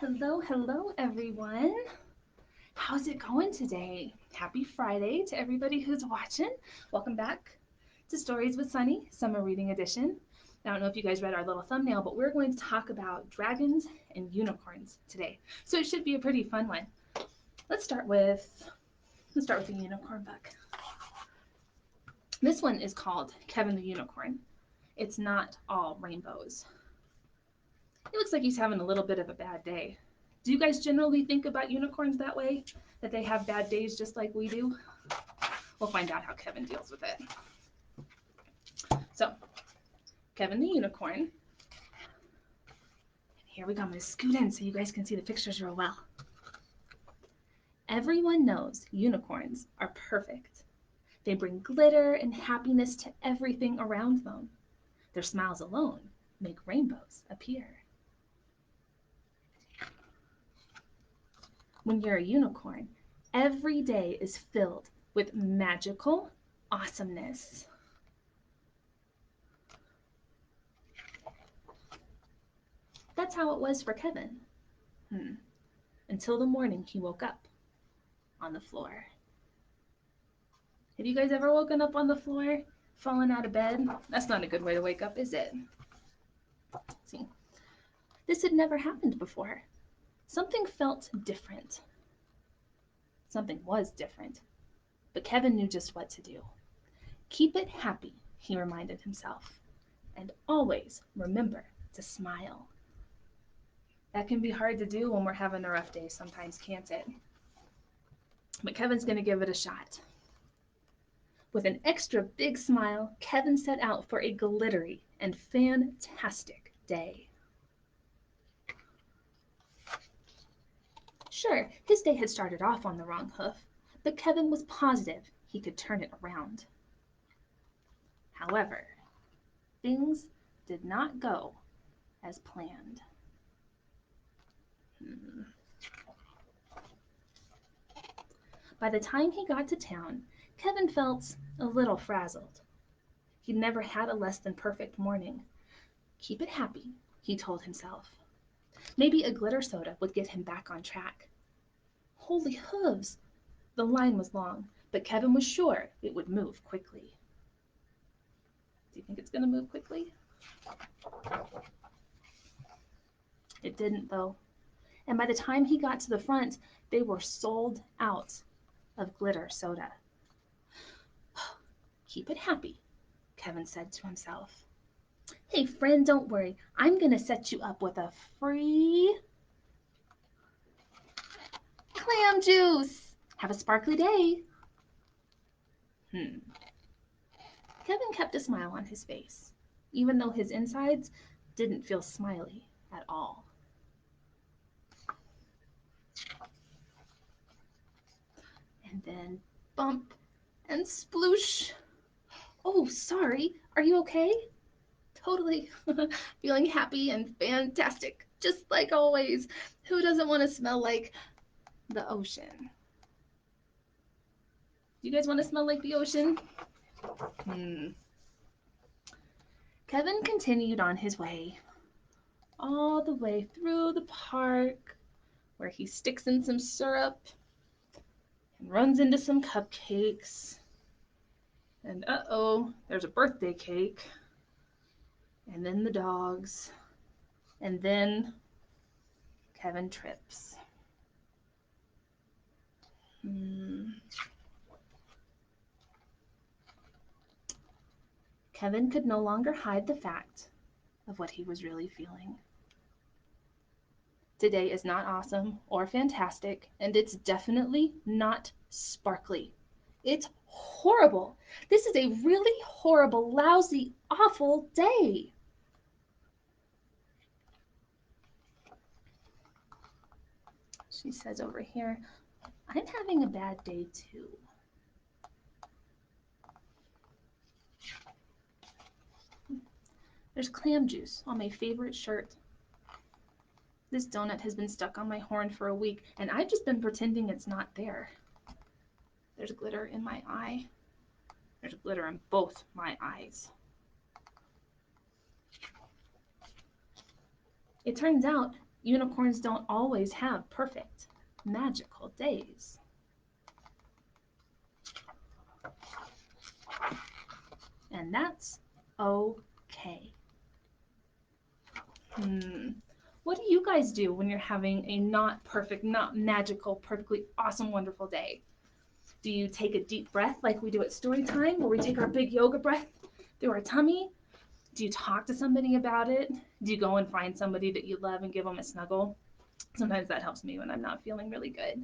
Hello, hello, everyone. How's it going today? Happy Friday to everybody who's watching. Welcome back to Stories with Sunny, Summer Reading Edition. I don't know if you guys read our little thumbnail, but we're going to talk about dragons and unicorns today. So it should be a pretty fun one. Let's start with the unicorn book. This one is called Kevin the Unicorn. It's not all rainbows. It looks like he's having a little bit of a bad day. Do you guys generally think about unicorns that way? That they have bad days just like we do? We'll find out how Kevin deals with it. So, Kevin the Unicorn. Here we go. I'm going to scoot in so you guys can see the pictures real well. Everyone knows unicorns are perfect. They bring glitter and happiness to everything around them. Their smiles alone make rainbows appear. When you're a unicorn, every day is filled with magical awesomeness. That's how it was for Kevin. Until the morning he woke up on the floor. Have you guys ever woken up on the floor, fallen out of bed? That's not a good way to wake up, is it? See, this had never happened before. Something felt different. Something was different, but Kevin knew just what to do. Keep it happy, he reminded himself, and always remember to smile. That can be hard to do when we're having a rough day sometimes, can't it? But Kevin's going to give it a shot. With an extra big smile, Kevin set out for a glittery and fantastic day. Sure, his day had started off on the wrong hoof, but Kevin was positive he could turn it around. However, things did not go as planned. By the time he got to town, Kevin felt a little frazzled. He'd never had a less than perfect morning. Keep it happy, he told himself. Maybe a glitter soda would get him back on track. Holy hooves! The line was long, but Kevin was sure it would move quickly. Do you think it's going to move quickly? It didn't, though. And by the time he got to the front, they were sold out of glitter soda. Keep it happy, Kevin said to himself. Hey, friend, don't worry. I'm going to set you up with a free clam juice. Have a sparkly day. Kevin kept a smile on his face, even though his insides didn't feel smiley at all. And then bump and sploosh. Oh, sorry. Are you okay? Totally. Feeling happy and fantastic, just like always. Who doesn't want to smell like the ocean? You guys want to smell like the ocean? Kevin continued on his way, all the way through the park, where he sticks in some syrup and runs into some cupcakes. And uh-oh, there's a birthday cake. And then the dogs. And then Kevin trips. Kevin could no longer hide the fact of what he was really feeling. Today is not awesome or fantastic, and it's definitely not sparkly. It's horrible. This is a really horrible, lousy, awful day. She says over here, I'm having a bad day too. There's clam juice on my favorite shirt. This donut has been stuck on my horn for a week, and I've just been pretending it's not there. There's glitter in my eye. There's glitter in both my eyes. It turns out Unicorns don't always have perfect, magical days. And that's okay. What do you guys do when you're having a not perfect, not magical, perfectly awesome, wonderful day? Do you take a deep breath like we do at story time, where we take our big yoga breath through our tummy? Do you talk to somebody about it? Do you go and find somebody that you love and give them a snuggle? Sometimes that helps me when I'm not feeling really good.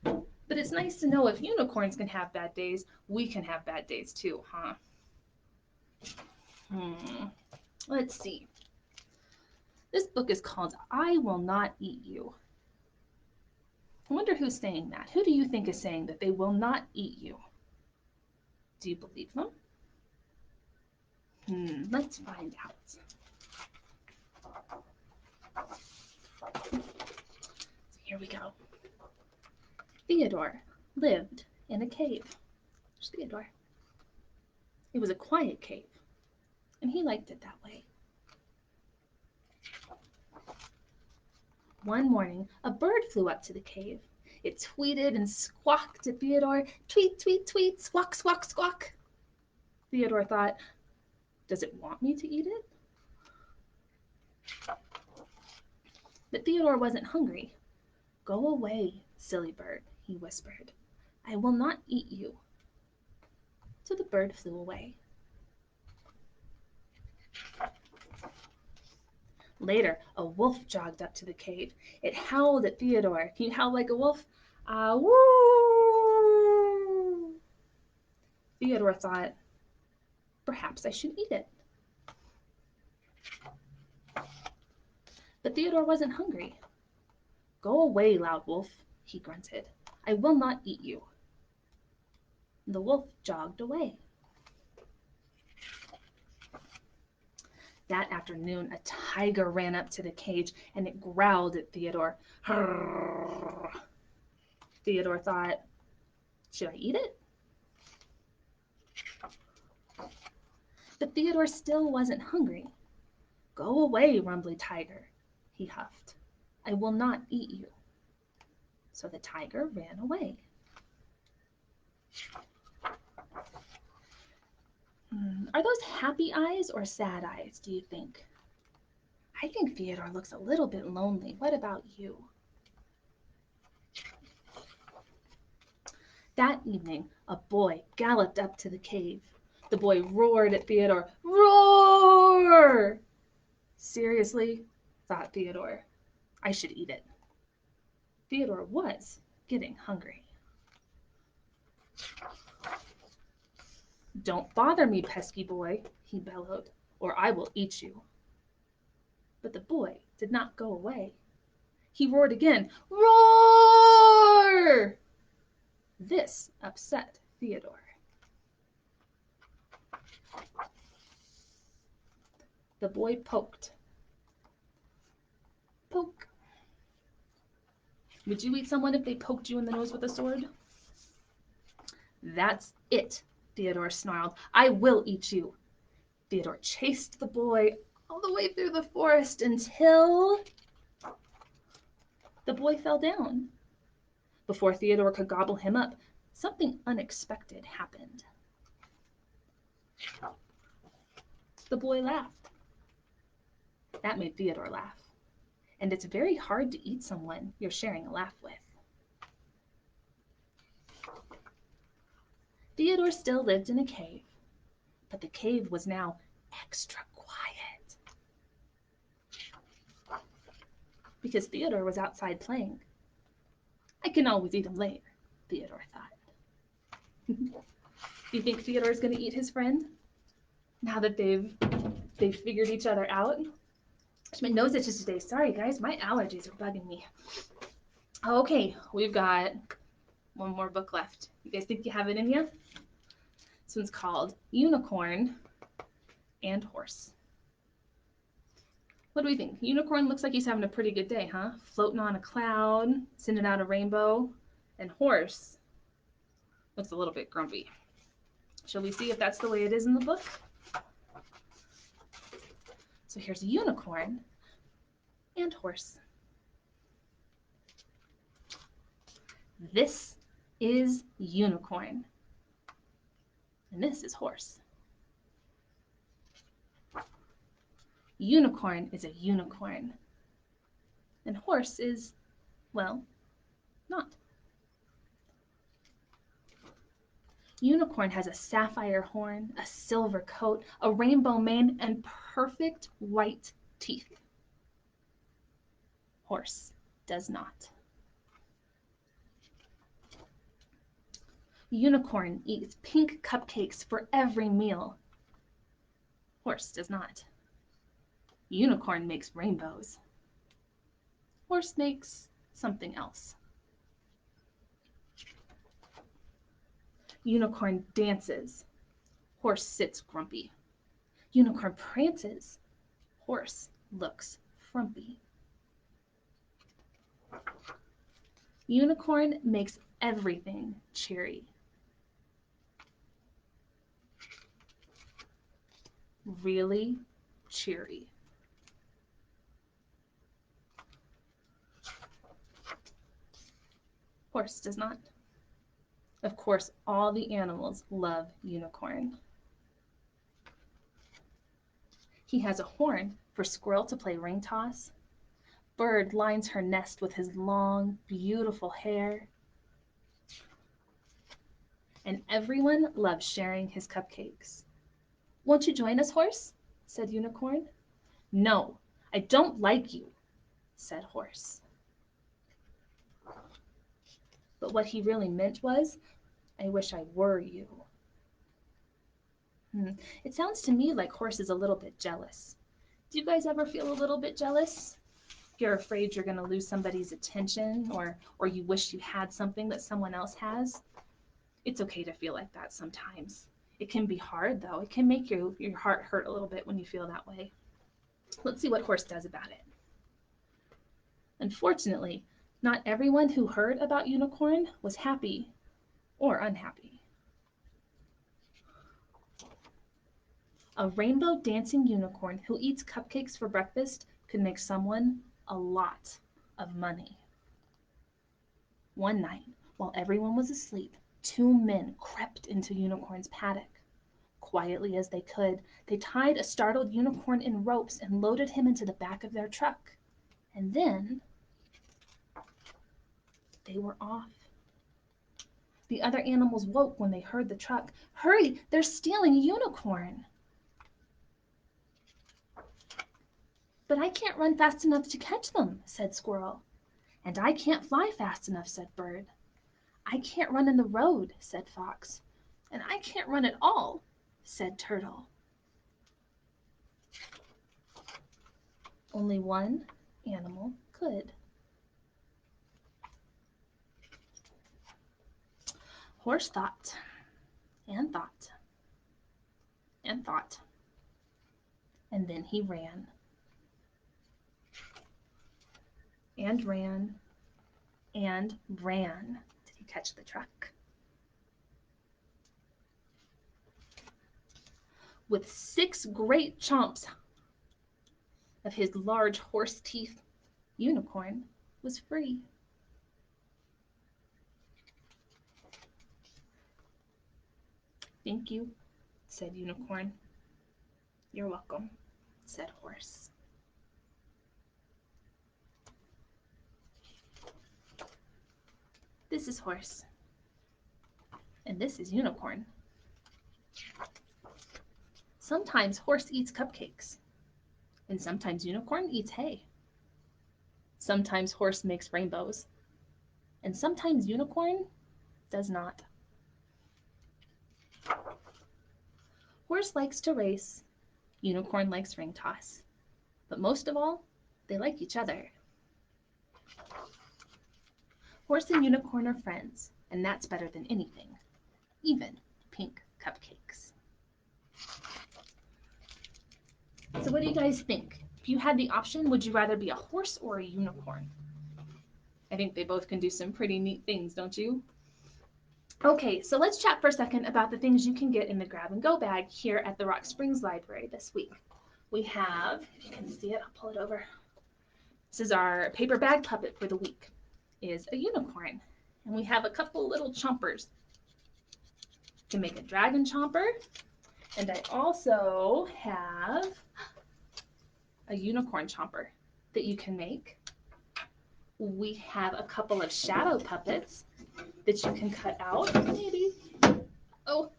But it's nice to know if unicorns can have bad days, we can have bad days too, huh? Let's see. This book is called I Will Not Eat You. I wonder who's saying that. Who do you think is saying that they will not eat you? Do you believe them? Let's find out. So here we go. Theodore lived in a cave. There's Theodore. It was a quiet cave, and he liked it that way. One morning, a bird flew up to the cave. It tweeted and squawked at Theodore. Tweet, tweet, tweet, squawk, squawk, squawk. Theodore thought, does it want me to eat it? But Theodore wasn't hungry. Go away, silly bird, he whispered. I will not eat you. So the bird flew away. Later, a wolf jogged up to the cave. It howled at Theodore. Can you howl like a wolf? Ah, woo! Theodore thought, perhaps I should eat it. But Theodore wasn't hungry. Go away, loud wolf, he grunted. I will not eat you. The wolf jogged away. That afternoon, a tiger ran up to the cage and it growled at Theodore. Hurr. Theodore thought, should I eat it? But Theodore still wasn't hungry. Go away, rumbly tiger, he huffed. I will not eat you. So the tiger ran away. Are those happy eyes or sad eyes, do you think? I think Theodore looks a little bit lonely. What about you? That evening, a boy galloped up to the cave. The boy roared at Theodore. Roar! Seriously, thought Theodore. I should eat it. Theodore was getting hungry. Don't bother me, pesky boy, he bellowed, or I will eat you. But the boy did not go away. He roared again, roar! This upset Theodore. The boy poked. Poke. Would you eat someone if they poked you in the nose with a sword? That's it, Theodore snarled. I will eat you. Theodore chased the boy all the way through the forest until the boy fell down. Before Theodore could gobble him up, something unexpected happened. The boy laughed. That made Theodore laugh. And it's very hard to eat someone you're sharing a laugh with. Theodore still lived in a cave, but the cave was now extra quiet. Because Theodore was outside playing. I can always eat him later, Theodore thought. Do you think Theodore's going to eat his friend? Now that they've figured each other out? My nose itches today. Sorry, guys. My allergies are bugging me. Okay, we've got one more book left. You guys think you have it in you? This one's called Unicorn and Horse. What do we think? Unicorn looks like he's having a pretty good day, huh? Floating on a cloud, sending out a rainbow. And Horse looks a little bit grumpy. Shall we see if that's the way it is in the book? So here's a unicorn and horse. This is unicorn. And this is horse. Unicorn is a unicorn. And horse is, well, not. Unicorn has a sapphire horn, a silver coat, a rainbow mane, and perfect white teeth. Horse does not. Unicorn eats pink cupcakes for every meal. Horse does not. Unicorn makes rainbows. Horse makes something else. Unicorn dances. Horse sits grumpy. Unicorn prances. Horse looks frumpy. Unicorn makes everything cheery. Really cheery. Horse does not. Of course, all the animals love Unicorn. He has a horn for Squirrel to play ring toss. Bird lines her nest with his long, beautiful hair. And everyone loves sharing his cupcakes. Won't you join us, Horse? Said Unicorn. No, I don't like you, said Horse. But what he really meant was, I wish I were you. It sounds to me like Horse is a little bit jealous. Do you guys ever feel a little bit jealous? You're afraid you're going to lose somebody's attention, or you wish you had something that someone else has. It's okay to feel like that sometimes. It can be hard, though. It can make your heart hurt a little bit when you feel that way. Let's see what Horse does about it. Unfortunately, not everyone who heard about Unicorn was happy or unhappy. A rainbow dancing unicorn who eats cupcakes for breakfast could make someone a lot of money. One night, while everyone was asleep, two men crept into Unicorn's paddock. Quietly as they could, they tied a startled unicorn in ropes and loaded him into the back of their truck. And then they were off. The other animals woke when they heard the truck. Hurry, they're stealing Unicorn. But I can't run fast enough to catch them, said Squirrel. And I can't fly fast enough, said Bird. I can't run in the road, said Fox. And I can't run at all, said Turtle. Only one animal could. Horse thought and thought and thought, and then he ran and ran and ran. Did he catch the truck? With 6 great chomps of his large horse teeth, Unicorn was free. Thank you, said Unicorn. You're welcome, said Horse. This is Horse, and this is Unicorn. Sometimes Horse eats cupcakes, and sometimes Unicorn eats hay. Sometimes Horse makes rainbows, and sometimes Unicorn does not. Horse likes to race, Unicorn likes ring toss, but most of all, they like each other. Horse and Unicorn are friends, and that's better than anything, even pink cupcakes. So what do you guys think? If you had the option, would you rather be a horse or a unicorn? I think they both can do some pretty neat things, don't you? Okay, so let's chat for a second about the things you can get in the grab and go bag here at the Rock Springs Library this week. We have, if you can see it, I'll pull it over. This is our paper bag puppet for the week. It is a unicorn. And we have a couple little chompers. You can make a dragon chomper. And I also have a unicorn chomper that you can make. We have a couple of shadow puppets that you can cut out, maybe. Oh,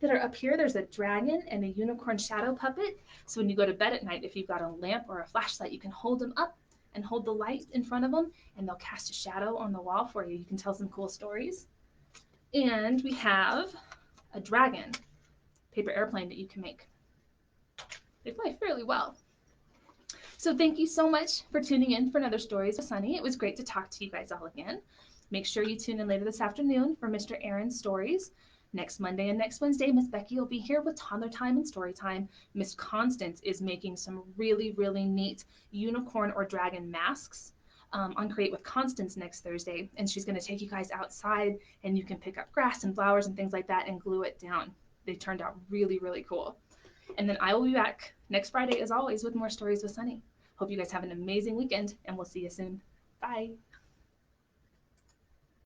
that are up here. There's a dragon and a unicorn shadow puppet. So when you go to bed at night, if you've got a lamp or a flashlight, you can hold them up and hold the light in front of them, and they'll cast a shadow on the wall for you. You can tell some cool stories. And we have a dragon paper airplane that you can make. They fly fairly well. So thank you so much for tuning in for another Stories with Sunny. It was great to talk to you guys all again. Make sure you tune in later this afternoon for Mr. Aaron's stories. Next Monday and next Wednesday, Miss Becky will be here with Toddler Time and Story Time. Miss Constance is making some really, really neat unicorn or dragon masks on Create with Constance next Thursday. And she's going to take you guys outside and you can pick up grass and flowers and things like that and glue it down. They turned out really, really cool. And then I will be back next Friday, as always, with more Stories with Sunny. Hope you guys have an amazing weekend, and we'll see you soon. Bye.